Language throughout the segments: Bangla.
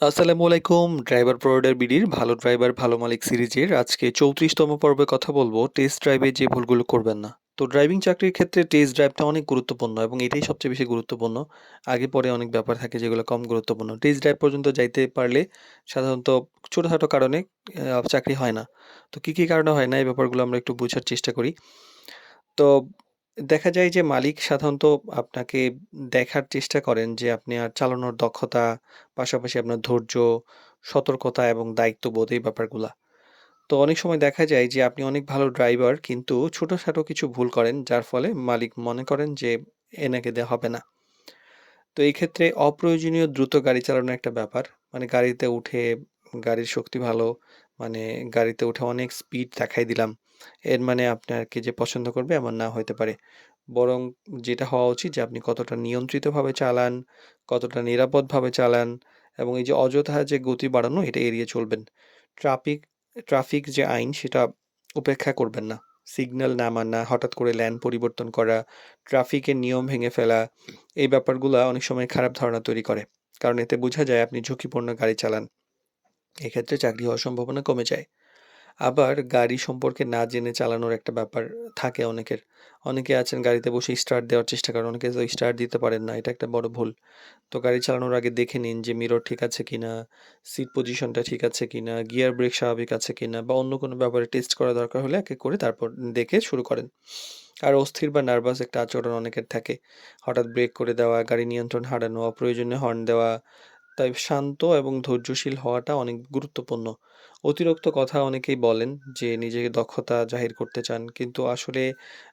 আসসালামু আলাইকুম। ড্রাইভার প্রোভাইডার বিডির ভালো ড্রাইভার ভালো মালিক সিরিজের আজকে ৩৪তম পর্বে কথা বলবো টেস্ট ড্রাইভে যে ভুলগুলো করবেন না। তো ড্রাইভিং চাকরির ক্ষেত্রে টেস্ট ড্রাইভটা অনেক গুরুত্বপূর্ণ এবং এটাই সবচেয়ে বেশি গুরুত্বপূর্ণ। আগে পরে অনেক ব্যাপার থাকে যেগুলো কম গুরুত্বপূর্ণ। টেস্ট ড্রাইভ পর্যন্ত যাইতে পারলে সাধারণত ছোটখাটো কারণে চাকরি হয় না। তো কি কারণে হয় না এই ব্যাপারগুলো আমরা একটু বোঝার চেষ্টা করি। তো দেখা যায় যে মালিক সাধারণত আপনাকে দেখার চেষ্টা করেন যে আপনি আর চালানোর দক্ষতা, পাশাপাশি আপনার ধৈর্য, সতর্কতা এবং দায়িত্ববোধ এই ব্যাপারগুলা। তো অনেক সময় দেখা যায় যে আপনি অনেক ভালো ড্রাইভার কিন্তু ছোটখাটো কিছু ভুল করেন যার ফলে মালিক মনে করেন যে এনাকে দেয়া হবে না। তো এই ক্ষেত্রে অপ্রয়োজনীয় দ্রুত গাড়ি চালানো একটা ব্যাপার। মানে গাড়িতে উঠে গাড়ির শক্তি ভালো, মানে গাড়িতে উঠে অনেক স্পিড দেখাই দিলাম। এর মানে আপনাকে যে পছন্দ করবে এমন না হইতে পারে। বরং যেটা হওয়া উচিত যে আপনি কতটা নিয়ন্ত্রিতভাবে চালান, কতটা নিরাপদভাবে চালান এবং এই যে অযথা যে গতি বাড়ানো এটা এড়িয়ে চলবেন। ট্রাফিক ট্রাফিক যে আইন সেটা উপেক্ষা করবেন না। সিগন্যাল না মানা, হঠাৎ করে লেন পরিবর্তন করা, ট্রাফিকের নিয়ম ভেঙে ফেলা, এই ব্যাপারগুলা অনেক সময় খারাপ ধারণা তৈরি করে। কারণ এতে বোঝা যায় আপনি ঝুঁকিপূর্ণ গাড়ি চালান। এক্ষেত্রে চাকরি হওয়ার সম্ভাবনা কমে যায়। আবার গাড়ি সম্পর্কে না জেনে চালানোর একটা ব্যাপার থাকে অনেকের। অনেকে আছেন গাড়িতে বসে স্টার্ট দেওয়ার চেষ্টা করেন। অনেকে তো স্টার্ট দিতে পারেন না। এটা একটা বড় ভুল। তো গাড়ি চালানোর আগে দেখে নিন যে মিরর ঠিক আছে কিনা, সিট পজিশনটা ঠিক আছে কিনা, গিয়ার ব্রেক স্বাভাবিক আছে কিনা বা অন্য কোনো ব্যাপারে টেস্ট করা দরকার হলে একে করে তারপর দেখে শুরু করেন। আর অস্থির বা নার্ভাস একটা আচরণ অনেকের থাকে। হঠাৎ ব্রেক করে দেওয়া, গাড়ি নিয়ন্ত্রণ হারানো, অপ্রয়োজনীয় হর্ন দেওয়া। তাই শান্ত এবং ধৈর্যশীল হওয়াটা অনেক গুরুত্বপূর্ণ। অতিরিক্ত কথা অনেকেই বলেন যে নিজেকে দক্ষতা জাহির করতে চান। কিন্তু আসলে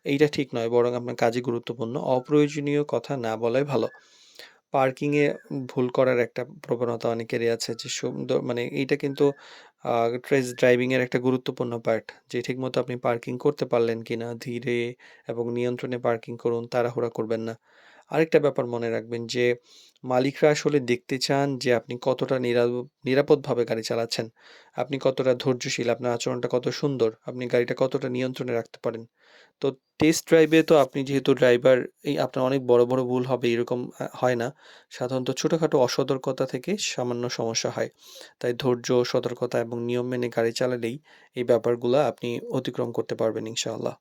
এইটা ঠিক নয়। বরং আপনার কাজই গুরুত্বপূর্ণ। অপ্রয়োজনীয় কথা না বলাই ভালো। পার্কিংয়ে ভুল করার একটা প্রবণতা অনেকেরই আছে যে সুন্দর মানে এইটা কিন্তু আ ট্রেস ড্রাইভিং এর একটা গুরুত্বপূর্ণ পার্ট। যে ঠিকমতো আপনি পার্কিং করতে পারলেন কিনা, ধীরে এবং নিয়ন্ত্রণে পার্কিং করুন, তাড়াহুড়া করবেন না। আরেকটা ব্যাপার মনে রাখবেন যে মালিকরা আসলে দেখতে চান যে আপনি কতটা নিরাপদভাবে গাড়ি চালাচ্ছেন। আপনি কতটা ধৈর্যশীল, আপনার আচরণটা কত সুন্দর, আপনি গাড়িটা কতটা নিয়ন্ত্রণে রাখতে পারেন। তো টেস্ট ড্রাইভে তো আপনি যেহেতু ড্রাইভার আপনার অনেক বড় ভুল হবে এরকম হয় না। সাধারণত ছোটখাটো অসতর্কতা থেকে সামান্য সমস্যা হয়। তাই ধৈর্য, সতর্কতা এবং নিয়ম মেনে গাড়ি চালালেই এই ব্যাপারগুলা আপনি অতিক্রম করতে পারবেন ইনশাআল্লাহ।